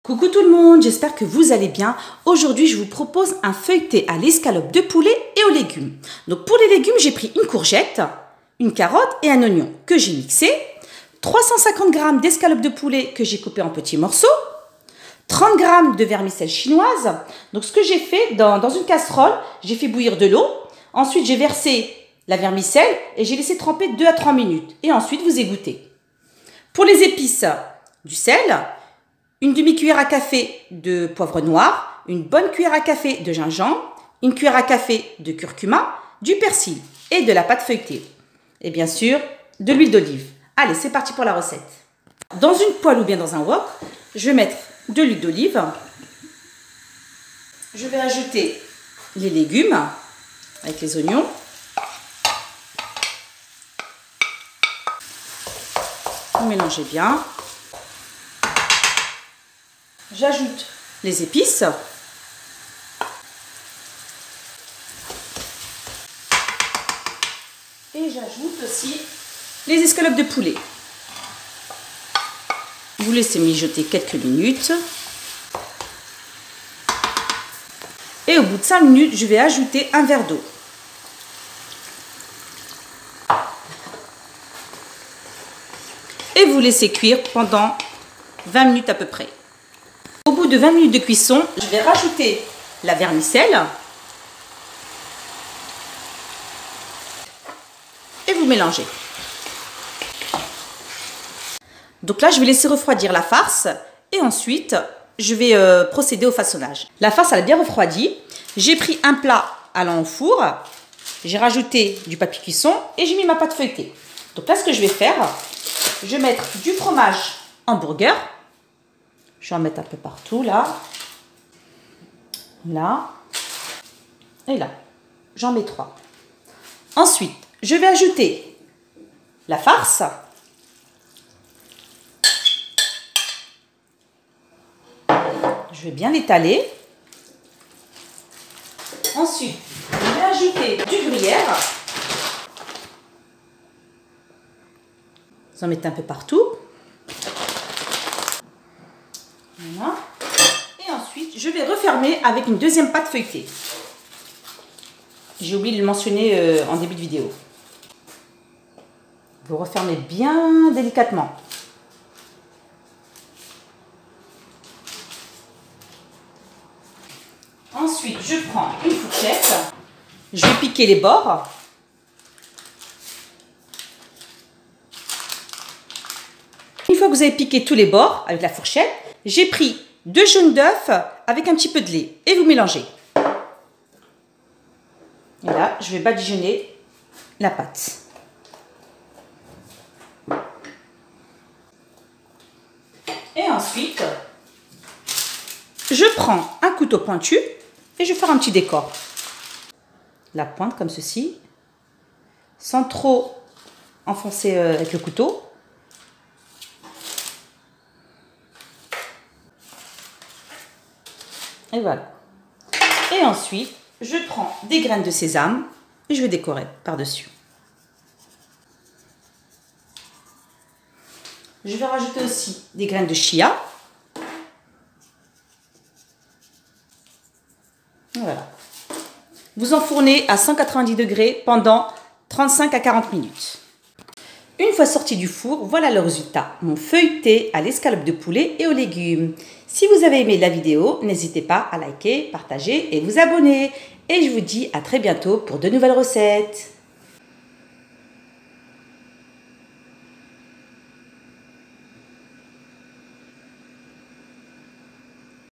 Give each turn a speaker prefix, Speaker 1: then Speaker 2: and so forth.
Speaker 1: Coucou tout le monde, j'espère que vous allez bien. Aujourd'hui, je vous propose un feuilleté à l'escalope de poulet et aux légumes. Donc pour les légumes, j'ai pris une courgette, une carotte et un oignon que j'ai mixé, 350 g d'escalope de poulet que j'ai coupé en petits morceaux, 30 g de vermicelle chinoise. Donc ce que j'ai fait, dans une casserole, j'ai fait bouillir de l'eau. Ensuite, j'ai versé la vermicelle et j'ai laissé tremper 2 à 3 minutes. Et ensuite, vous égouttez. Pour les épices, du sel, une demi-cuillère à café de poivre noir, une bonne cuillère à café de gingembre, une cuillère à café de curcuma, du persil et de la pâte feuilletée. Et bien sûr, de l'huile d'olive. Allez, c'est parti pour la recette. Dans une poêle ou bien dans un wok, je vais mettre de l'huile d'olive. Je vais ajouter les légumes avec les oignons. Vous mélangez bien. J'ajoute les épices. Et j'ajoute aussi les escalopes de poulet. Vous laissez mijoter quelques minutes. Et au bout de 5 minutes, je vais ajouter un verre d'eau. Et vous laissez cuire pendant 20 minutes à peu près. Au bout de 20 minutes de cuisson, je vais rajouter la vermicelle et vous mélangez. Donc là, je vais laisser refroidir la farce et ensuite, je vais procéder au façonnage. La farce, elle a bien refroidi. J'ai pris un plat allant au four, j'ai rajouté du papier cuisson et j'ai mis ma pâte feuilletée. Donc là, ce que je vais faire, je vais mettre du fromage hamburger. Je vais en mettre un peu partout, là, là et là. J'en mets 3. Ensuite, je vais ajouter la farce. Je vais bien l'étaler. Ensuite, je vais ajouter du gruyère. Vous en mettez un peu partout. Voilà. Et ensuite, je vais refermer avec une deuxième pâte feuilletée. J'ai oublié de le mentionner en début de vidéo. Vous refermez bien délicatement. Ensuite, je prends une fourchette. Je vais piquer les bords. Une fois que vous avez piqué tous les bords avec la fourchette, j'ai pris 2 jaunes d'œufs avec un petit peu de lait et vous mélangez. Et là, je vais badigeonner la pâte. Et ensuite, je prends un couteau pointu et je vais faire un petit décor. La pointe comme ceci, sans trop enfoncer avec le couteau. Et voilà. Et ensuite, je prends des graines de sésame et je vais décorer par-dessus. Je vais rajouter aussi des graines de chia. Voilà. Vous enfournez à 190 degrés pendant 35 à 40 minutes. Une fois sorti du four, voilà le résultat. Mon feuilleté à l'escalope de poulet et aux légumes. Si vous avez aimé la vidéo, n'hésitez pas à liker, partager et vous abonner. Et je vous dis à très bientôt pour de nouvelles recettes.